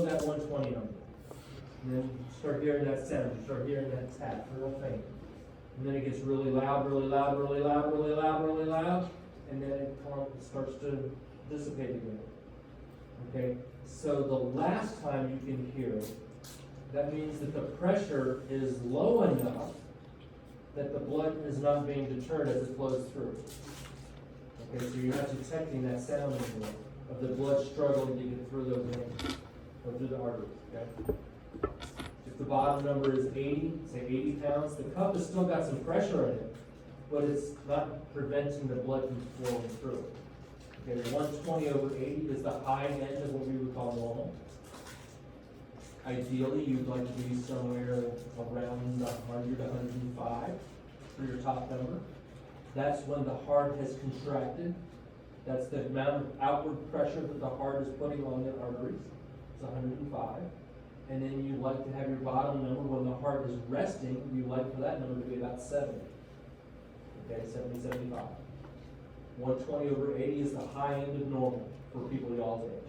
that 120 number. And then you start hearing that sound, you start hearing that tap, real faint. And then it gets really loud, really loud, really loud, really loud, really loud, and then it starts to dissipate again. Okay, so the last time you can hear it, that means that the pressure is low enough that the blood is not being deterred as it flows through. Okay, so you're not detecting that sound anymore of the blood struggling to get through those veins or through the arteries. Okay. If the bottom number is 80, say 80 pounds, the cup has still got some pressure in it, but it's not preventing the blood from flowing through. Okay, the 120 over 80 is the high end of what we would call normal. Ideally, you'd like to be somewhere around 100 to 105 for your top number. That's when the heart has contracted. That's the amount of outward pressure that the heart is putting on the arteries. It's 105. And then you like to have your bottom number when the heart is resting, you like for that number to be about 70. Okay, 70, 75. 120 over 80 is the high end of normal for people y'all's age.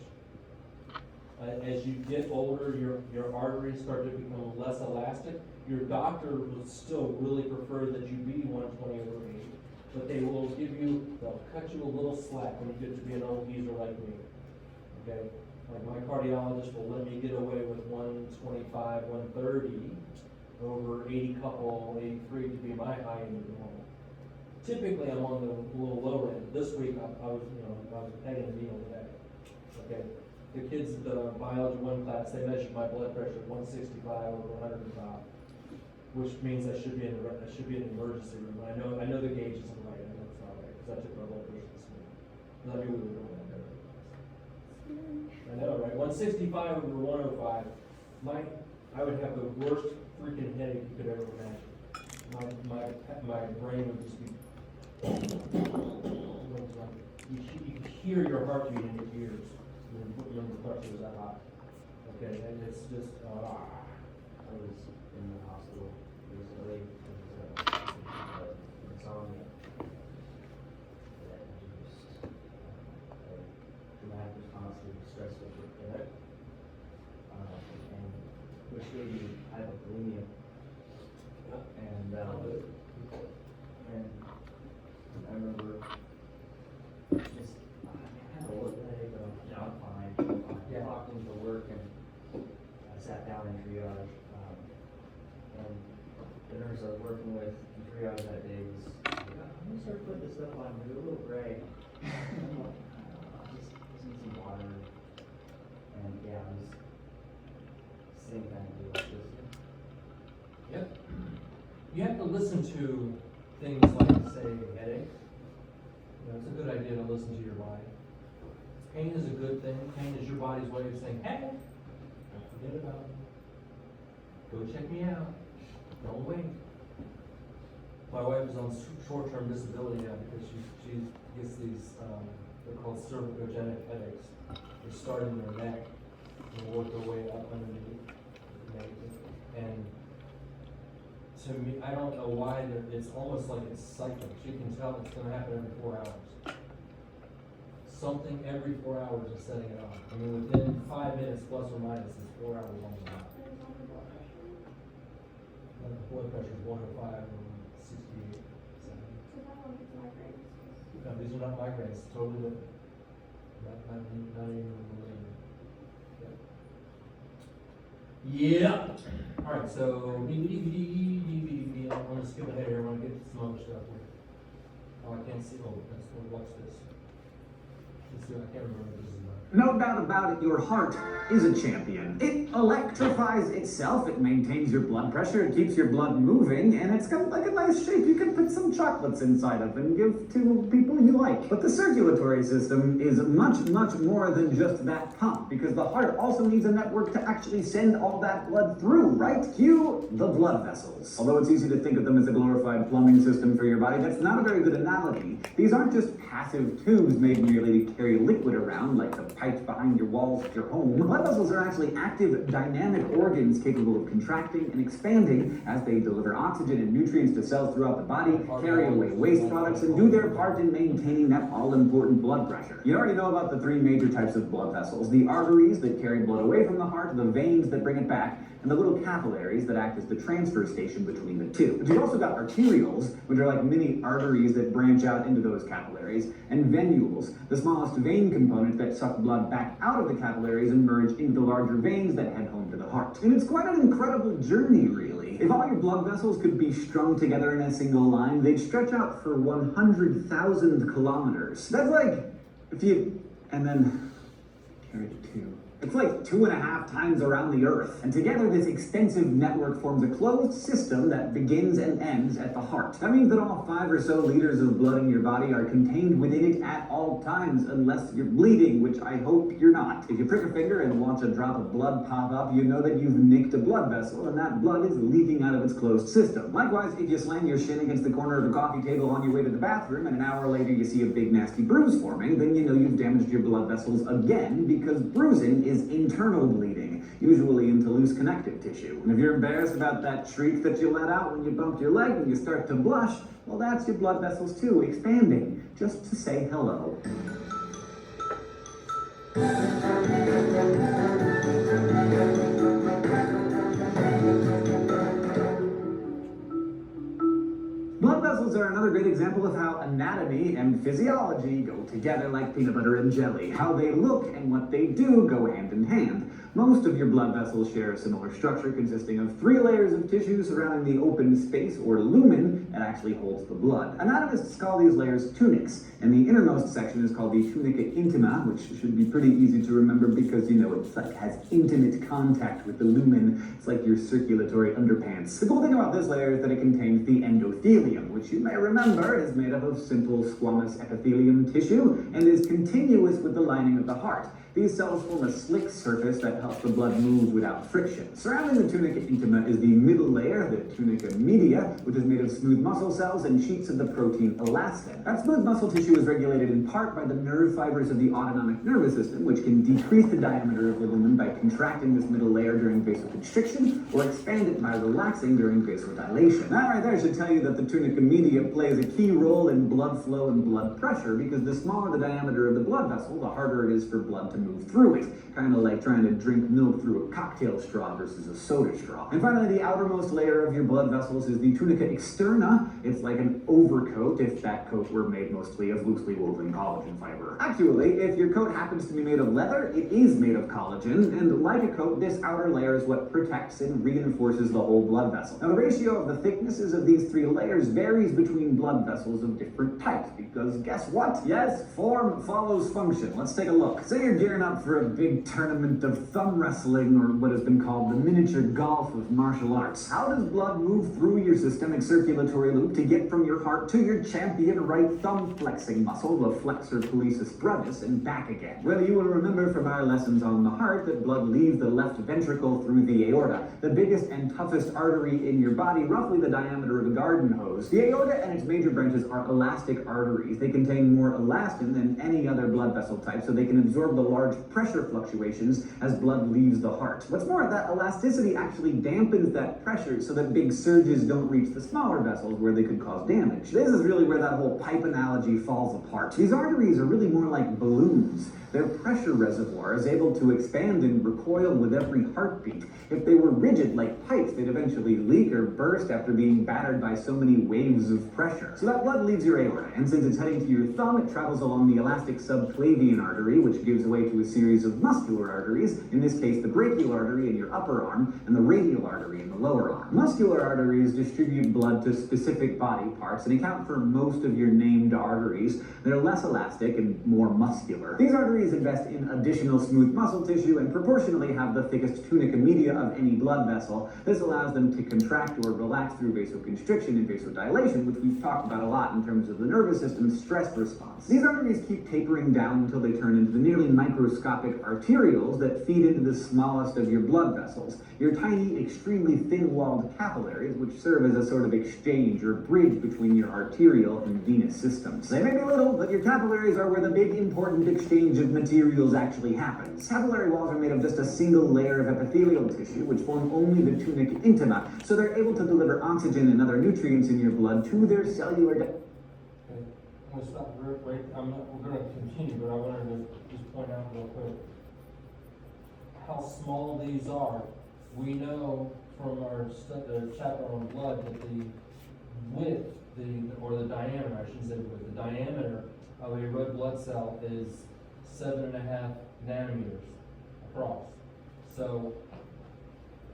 As you get older, your arteries start to become less elastic. Your doctor would still really prefer that you be 120 over 80. But they'll cut you a little slack when you get to be an old geezer like me. Okay? Like my cardiologist will let me get away with 125, 130 over 80 couple, 83 to be my high end of normal. Typically I'm on the little lower end. This week I was pegging a needle today. Okay? The kids at the biology 1 class, they measured my blood pressure at 165 over 105, which means I should be in an emergency room. I know the gauge isn't right. I know it's not right because I took my blood pressure this morning. Not me with the room. I know, right? 165 over 105. I would have the worst freaking headache you could ever imagine. My brain would just be. You could hear your heartbeat in your ears. Your blood pressure was that high. Okay, and it's just. I was in the hospital recently. Insomnia. Dramatic response to stressful event. And which gave me hypokalemia. And I remember just I had a little headache, but I'm fine. I walked into work and I sat down in triage. And the nurse I was working with in triage that day was like, I'm gonna start putting this stuff on. You're a little gray. I just need some water. And yeah, it was same kind of deal. Yep. You have to listen to things like, say, headache. It's a good idea to listen to your body. Pain is a good thing. Pain is your body's way of saying, hey, don't forget about it. Go check me out. Don't wait. My wife is on short-term disability now because she gets these, they're called cervicogenic headaches. They start in their neck and work their way up underneath. And to me, I don't know why, it's almost like it's cyclic. She can tell it's going to happen every 4 hours. Something every 4 hours is setting it off. I mean, within 5 minutes plus or minus is 4 hours on the dot. The blood pressure is 105 and 68. No, these are not migraines. Totally different. Not even related. Yeah. All right. So I'm gonna skip ahead here. I want to get some other stuff here. Oh, I can't see. Oh, let's watch this. Let's see. I can't remember what this is about. No doubt about it, your heart is a champion. It electrifies itself, it maintains your blood pressure, it keeps your blood moving, and it's got like a nice shape you can put some chocolates inside of and give to people you like. But the circulatory system is much, much more than just that pump, because the heart also needs a network to actually send all that blood through, right? Cue the blood vessels. Although it's easy to think of them as a glorified plumbing system for your body, that's not a very good analogy. These aren't just passive tubes made merely to carry liquid around like the pipes behind your walls at your home. Blood vessels are actually active, dynamic organs capable of contracting and expanding as they deliver oxygen and nutrients to cells throughout the body, carry away waste products, and do their part in maintaining that all-important blood pressure. You already know about the three major types of blood vessels: the arteries that carry blood away from the heart, the veins that bring it back, and the little capillaries that act as the transfer station between the two. But you've also got arterioles, which are like mini arteries that branch out into those capillaries, and venules, the smallest vein component that suck blood back out of the capillaries and merge into the larger veins that head home to the heart. And it's quite an incredible journey, really. If all your blood vessels could be strung together in a single line, they'd stretch out for 100,000 kilometers. That's like, and then carry to 2. It's like 2.5 times around the Earth. And together, this extensive network forms a closed system that begins and ends at the heart. That means that all 5 or so liters of blood in your body are contained within it at all times, unless you're bleeding, which I hope you're not. If you prick a finger and watch a drop of blood pop up, you know that you've nicked a blood vessel, and that blood is leaking out of its closed system. Likewise, if you slam your shin against the corner of a coffee table on your way to the bathroom, and an hour later you see a big nasty bruise forming, then you know you've damaged your blood vessels again, because bruising is internal bleeding, usually into loose connective tissue. And if you're embarrassed about that shriek that you let out when you bumped your leg and you start to blush, well, that's your blood vessels too, expanding, just to say hello. Blood vessels are another great example of how anatomy and physiology go together like peanut butter and jelly. How they look and what they do go hand in hand. Most of your blood vessels share a similar structure consisting of 3 layers of tissue surrounding the open space or lumen that actually holds the blood. Anatomists call these layers tunics, and the innermost section is called the tunica intima, which should be pretty easy to remember because, you know, it's like has intimate contact with the lumen. It's like your circulatory underpants. The cool thing about this layer is that it contains the endothelium, which you may remember is made up of simple squamous epithelium tissue and is continuous with the lining of the heart. These cells form a slick surface that helps the blood move without friction. Surrounding the tunica intima is the middle layer, the tunica media, which is made of smooth muscle cells and sheets of the protein elastin. That smooth muscle tissue is regulated in part by the nerve fibers of the autonomic nervous system, which can decrease the diameter of the lumen by contracting this middle layer during vasoconstriction, or expand it by relaxing during vasodilation. That right there should tell you that the tunica media plays a key role in blood flow and blood pressure, because the smaller the diameter of the blood vessel, the harder it is for blood to move through it. Kind of like trying to drink milk through a cocktail straw versus a soda straw. And finally, the outermost layer of your blood vessels is the tunica externa. It's like an overcoat if that coat were made mostly of loosely woven collagen fiber. Actually, if your coat happens to be made of leather, it is made of collagen, and like a coat, this outer layer is what protects and reinforces the whole blood vessel. Now, the ratio of the thicknesses of these 3 layers varies between blood vessels of different types, because guess what? Yes, form follows function. Let's take a look. Say you're gearing up for a big tournament of thumb wrestling, or what has been called the miniature golf of martial arts. How does blood move through your systemic circulatory loop to get from your heart to your champion right thumb flexing muscle, the flexor pollicis brevis, and back again? Well, you will remember from our lessons on the heart that blood leaves the left ventricle through the aorta, the biggest and toughest artery in your body, roughly the diameter of a garden hose. The aorta and its major branches are elastic arteries. They contain more elastin than any other blood vessel type, so they can absorb the large pressure fluctuations as blood leaves the heart. What's more, that elasticity actually dampens that pressure so that big surges don't reach the smaller vessels where they could cause damage. This is really where that whole pipe analogy falls apart. These arteries are really more like balloons. Their pressure reservoir is able to expand and recoil with every heartbeat. If they were rigid like pipes, they'd eventually leak or burst after being battered by so many waves of pressure. So that blood leaves your aorta, and since it's heading to your thumb, it travels along the elastic subclavian artery, which gives way to a series of muscular arteries, in this case the brachial artery in your upper arm and the radial artery in the lower arm. Muscular arteries distribute blood to specific body parts and account for most of your named arteries. They're less elastic and more muscular. These arteries arteries invest in additional smooth muscle tissue and proportionally have the thickest tunica media of any blood vessel. This allows them to contract or relax through vasoconstriction and vasodilation, which we've talked about a lot in terms of the nervous system's stress response. These arteries keep tapering down until they turn into the nearly microscopic arterioles that feed into the smallest of your blood vessels, your tiny, extremely thin-walled capillaries, which serve as a sort of exchange or bridge between your arterial and venous systems. They may be little, but your capillaries are where the big important exchange of materials actually happens. Capillary walls are made of just a single layer of epithelial tissue, which form only the tunica intima, so they're able to deliver oxygen and other nutrients in your blood to their cellular Okay, I'm gonna stop real quick, we're gonna continue, but I wanted to just point out real quick how small these are. We know from our chapter on blood that the width, or the diameter, I shouldn't say width, the diameter of a red blood cell is 7.5 nanometers across. So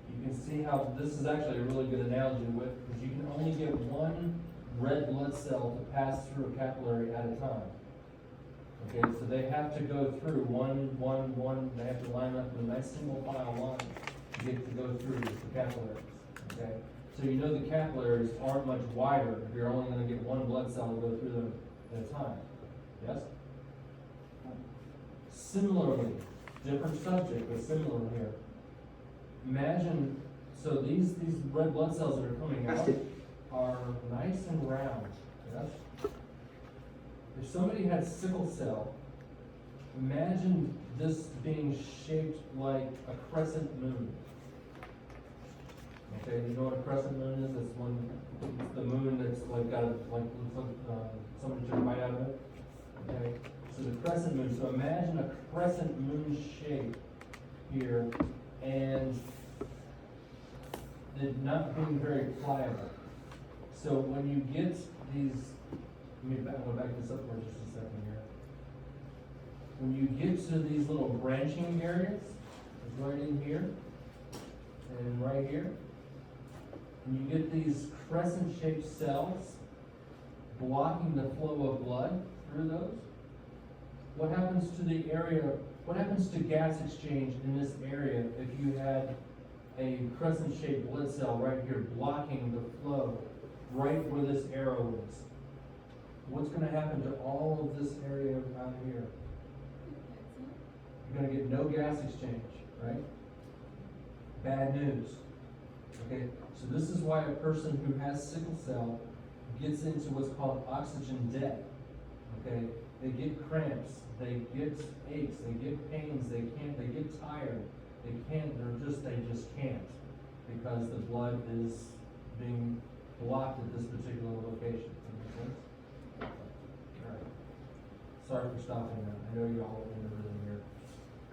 you can see how this is actually a really good analogy with, because you can only get one red blood cell to pass through a capillary at a time. Okay, so they have to go through one, they have to line up in a nice single file line to get to go through the capillaries, okay? So you know the capillaries aren't much wider if you're only gonna get one blood cell to go through them at a time, yes? Similarly, different subject, but similar here. Imagine, so these red blood cells that are coming out are nice and round, yes? If somebody had sickle cell, imagine this being shaped like a crescent moon. Okay, you know what a crescent moon is? It's when it's the moon that's like got like looks like somebody took a bite out of it. Okay, so the crescent moon. So imagine a crescent moon shape here, and it not being very pliable. So when you get these, I'm gonna back this up for just a second here. When you get to these little branching areas, it's right in here and right here, and you get these crescent-shaped cells blocking the flow of blood through those, what happens to the area, what happens to gas exchange in this area if you had a crescent-shaped blood cell right here blocking the flow right where this arrow is? What's going to happen to all of this area out here? You're going to get no gas exchange, right? Bad news. Okay, so this is why a person who has sickle cell gets into what's called oxygen debt. Okay, they get cramps, they get aches, they get pains, they get tired, they just can't, because the blood is being blocked at this particular location. Does that make sense? Alright. Sorry for stopping that. I know you all are in the rhythm here.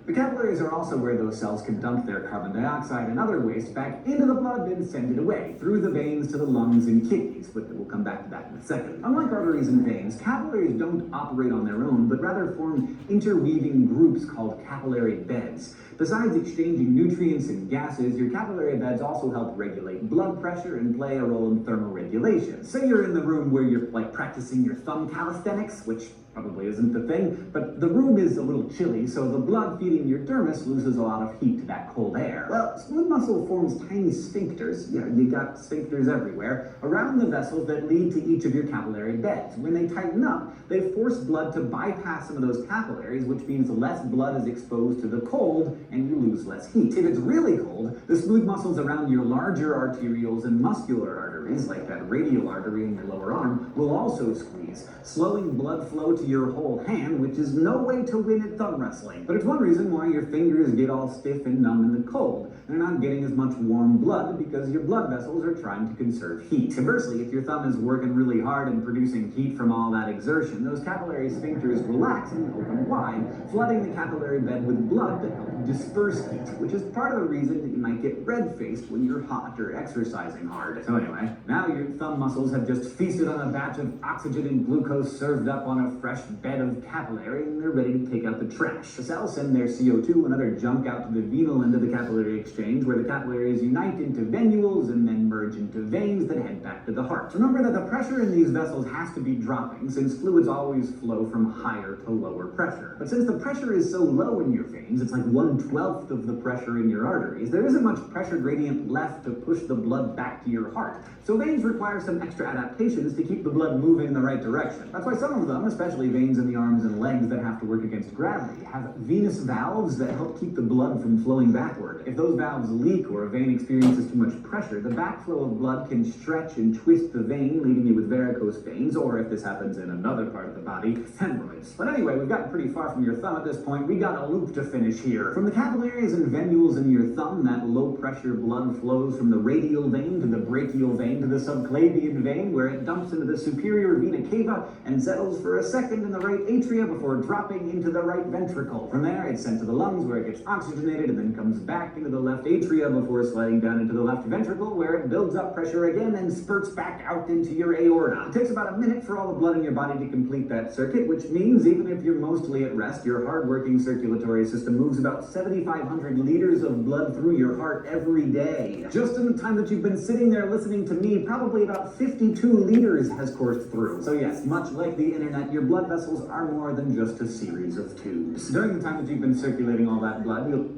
The capillaries are also where those cells can dump their carbon dioxide and other waste back into the blood and send it away, through the veins to the lungs and kidneys, but we'll come back to that in a second. Unlike arteries and veins, capillaries don't operate on their own, but rather form interweaving groups called capillary beds. Besides exchanging nutrients and gases, your capillary beds also help regulate blood pressure and play a role in thermoregulation. Say you're in the room where you're practicing your thumb calisthenics, which probably isn't the thing, but the room is a little chilly, so the blood feeding your dermis loses a lot of heat to that cold air. Well, smooth muscle forms tiny sphincters, you got sphincters everywhere, around the vessels that lead to each of your capillary beds. When they tighten up, they force blood to bypass some of those capillaries, which means less blood is exposed to the cold and you lose less heat. If it's really cold, the smooth muscles around your larger arterioles and muscular arteries, like that radial artery in your lower arm, will also squeeze, slowing blood flow to your whole hand, which is no way to win at thumb wrestling. But it's one reason why your fingers get all stiff and numb in the cold. They're not getting as much warm blood because your blood vessels are trying to conserve heat. Conversely, if your thumb is working really hard and producing heat from all that exertion, those capillary sphincters relax and open wide, flooding the capillary bed with blood to help disperse heat, which is part of the reason that you might get red-faced when you're hot or exercising hard. So anyway, Now your thumb muscles have just feasted on a batch of oxygen and glucose served up on a fresh bed of capillary, and they're ready to take out the trash. The cells send their CO2 and other junk out to the venal end of the capillary exchange, where the capillaries unite into venules and then merge into veins that head back to the heart. Remember that the pressure in these vessels has to be dropping, since fluids always flow from higher to lower pressure. But since the pressure is so low in your veins, it's like 1/12 of the pressure in your arteries, there isn't much pressure gradient left to push the blood back to your heart. So veins require some extra adaptations to keep the blood moving in the right direction. That's why some of them, especially veins in the arms and legs that have to work against gravity, have venous valves that help keep the blood from flowing backward. If those valves leak or a vein experiences too much pressure, the backflow of blood can stretch and twist the vein, leaving you with varicose veins, or if this happens in another part of the body, hemorrhoids. But anyway, we've gotten pretty far from your thumb at this point. We got a loop to finish here. From the capillaries and venules in your thumb, that low pressure blood flows from the radial vein to the brachial vein to the subclavian vein, where it dumps into the superior vena cava and settles for a second in the right atria before dropping into the right ventricle. From there, it's sent to the lungs, where it gets oxygenated and then comes back into the left atria before sliding down into the left ventricle, where it builds up pressure again and spurts back out into your aorta. It takes about a minute for all the blood in your body to complete that circuit, which means even if you're mostly at rest, your hard-working circulatory system moves about 7,500 liters of blood through your heart every day. Just in the time that you've been sitting there listening to me, probably about 52 liters has coursed through. So yes, much like the internet, your blood vessels are more than just a series of tubes. During the time that you've been circulating all that blood, you'll...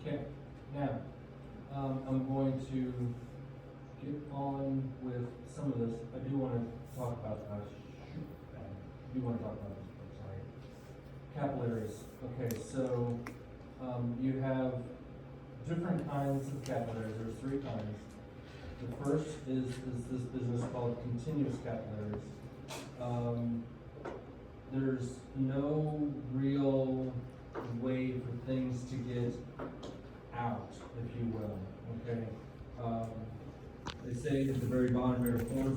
Okay, now, I'm going to get on with some of this. I do want to talk about, capillaries. Okay, so, you have different kinds of capillaries. There's 3 kinds. The first is this business called continuous capillaries. There's no real way for things to get out, if you will, okay? They say at the very bottom here, forms